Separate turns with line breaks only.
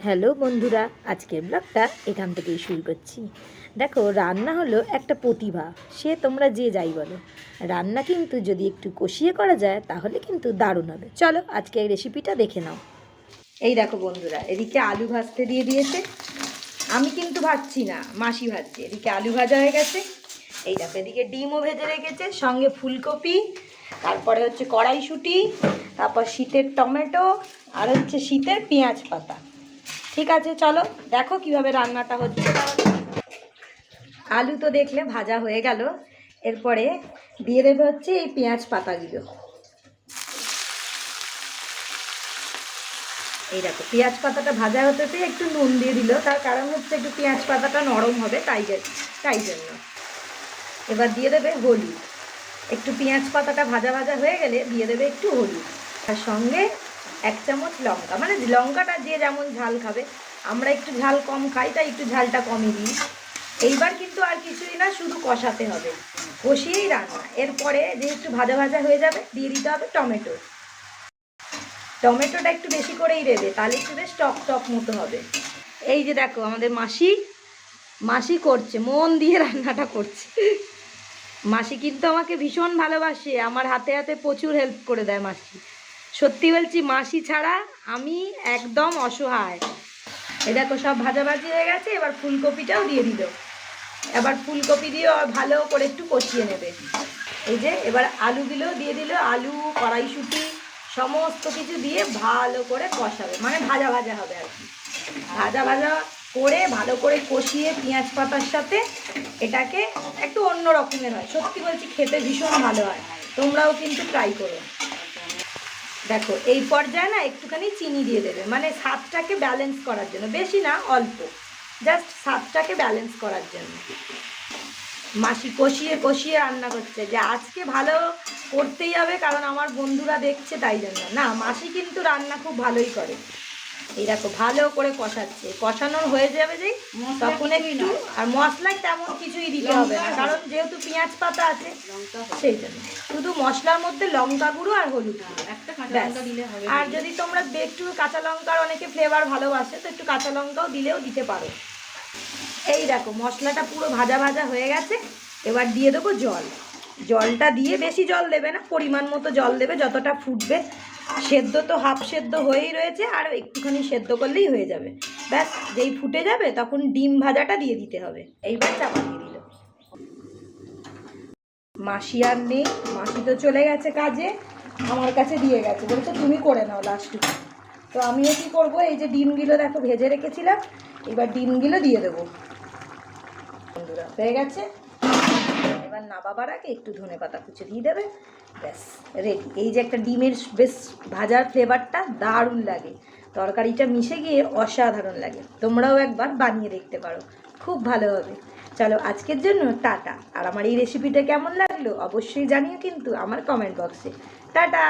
Hello বন্ধুরা, আজকের ব্লগটা এখান থেকেই শুরু করছি। দেখো, রান্না হলো একটা প্রতিভা, সে তোমরা যে যাই বলো। রান্না কিন্তু যদি একটু কষিয়ে করা যায় তাহলে কিন্তু দারুণ হবে। চলো আজকে এই রেসিপিটা দেখে নাও। এই দেখো বন্ধুরা, এদিকে আলু ভাজতে দিয়ে দিয়েছে। আমি কিন্তু ভাজছি না, মাসি ভাজছে। এদিকে আলু ভাজা হয়ে গেছে। এই দেখো, এদিকে ডিমও ভেজে রেখেছে, সঙ্গে ফুলকপি, তারপরে হচ্ছে কড়াইশুঁটি, তারপর শীতের টমেটো, আর হচ্ছে শীতের পেঁয়াজ পাতা। ঠিক আছে, চলো দেখো কিভাবে রান্নাটা হচ্ছে। আলু তো দেখলে ভাজা হয়ে গেল। এরপরে দিয়ে দেবে হচ্ছে এই পেঁয়াজ পাতাগুলো। এই দেখো, পেঁয়াজ পাতাটা ভাজা হতেতে একটু নুন দিয়ে দিল, তার কারণ হচ্ছে একটু পেঁয়াজ পাতাটা নরম হবে, তাই জন্য। এবার দিয়ে দেবে হলুদ। একটু পেঁয়াজ পাতাটা ভাজা ভাজা হয়ে গেলে দিয়ে দেবে একটু হলুদ, তার সঙ্গে 1 চামচ লঙ্কা। মানে লঙ্কাটা যে যেমন ঝাল খাবে, আমরা একটু ঝাল কম খাই তাই একটু ঝালটা কমই দিই। এইবার কিন্তু আর কিছুই না, শুধু কষাতে হবে, কষিয়েই রান্না। এরপরে যে একটু ভাজা ভাজা হয়ে যাবে দিয়ে দিতে হবে টমেটো। টমেটোটা একটু বেশি করেই দেবে, তাহলে একটু বেশ টক টক মতো হবে। এই যে দেখো, আমাদের মাসি করছে, মন দিয়ে রান্নাটা করছে। মাসি কিন্তু আমাকে ভীষণ ভালোবাসে, আমার হাতে হাতে প্রচুর হেল্প করে দেয় মাসি। সত্যি বলছি, মাসি ছাড়া আমি একদম অসহায়। এই দেখো, সব ভাজাভাজি হয়ে গেছে। এবার ফুলকপিটাও দিয়ে দিল। এবার ফুলকপি দিয়ে ভালো করে একটু কষিয়ে নেবে। এই যে এবার আলুগুলো দিয়ে দিল, আলু, কড়াইশুঁটি সমস্ত কিছু দিয়ে ভালো করে কষাবে, মানে ভাজা ভাজা হবে আর কি। ভাজা ভাজা করে ভালো করে কষিয়ে পেঁয়াজ পাতার সাথে এটাকে একটু অন্য রকমের হয়। সত্যি বলছি, খেতে ভীষণ ভালো হয়, তোমরাও কিন্তু ট্রাই করো। দেখো, এই পর্যায়ে না একটুখানি চিনি দিয়ে দেবে, মানে স্বাদটাকে ব্যালেন্স করার জন্য, বেশি না, অল্প, জাস্ট স্বাদটাকে ব্যালেন্স করার জন্য। মাসি কষিয়ে কষিয়ে রান্না করছে, যে আজকে ভালো করতেই হবে কারণ আমার বন্ধুরা দেখছে, তাই জন্য। না, মাসি কিন্তু রান্না খুব ভালোই করে। এই দেখো, ভালো করে কষাচ্ছে, কষানোর হয়ে যাবে যে তখন একটু, আর মশলায় তেমন কিছুই দিতে হবে না, কারণ যেহেতু পেঁয়াজ পাতা আছে সেই জন্য। শুধু মশলার মধ্যে লঙ্কা গুঁড়ো আর হলুদ গুঁড়ো, আর যদি তোমরা একটু কাঁচা লঙ্কার, অনেকে ফ্লেভার ভালোবাসে তো একটু কাঁচা লঙ্কাও দিলেও দিতে পারো। এই দেখো, মশলাটা পুরো ভাজা ভাজা হয়ে গেছে। এবার দিয়ে দেবো জল। জলটা দিয়ে বেশি জল দেবে না, পরিমাণ মতো জল দেবে, যতটা ফুটবে। সেদ্ধ তো হাফ সেদ্ধ হয়েই রয়েছে, আর একটুখানি সেদ্ধ করলেই হয়ে যাবে। ব্যাস, যেই ফুটে যাবে তখন ডিম ভাজাটা দিয়ে দিতে হবে। এইবার চাপা দিয়ে দিল। মাসি আর নেই, মাসি তো চলে গেছে কাজে, আমার কাছে দিয়ে গেছে, বলছে তুমি করে নাও লাস্টটুকু। তো আমিও কী করবো, এই যে ডিমগুলো দেখো ভেজে রেখেছিলাম, এবার ডিমগুলো দিয়ে দেবো। বন্ধুরা, হয়ে গেছে। এবার নামাবার আগে একটু ধনেপাতা কুচি দিয়ে দেবে, ব্যাস রেডি। এই যে একটা ডিমের বেশ ভাজার ফ্লেভারটা দারুণ লাগে, তরকারিটা মিশে গিয়ে অসাধারণ লাগে। তোমরাও একবার বানিয়ে দেখতে পারো, খুব ভালো হবে। চলো, আজকের জন্য টাটা। আর আমার এই রেসিপিটা কেমন লাগলো অবশ্যই জানিও কিন্তু আমার কমেন্ট বক্সে। টাটা।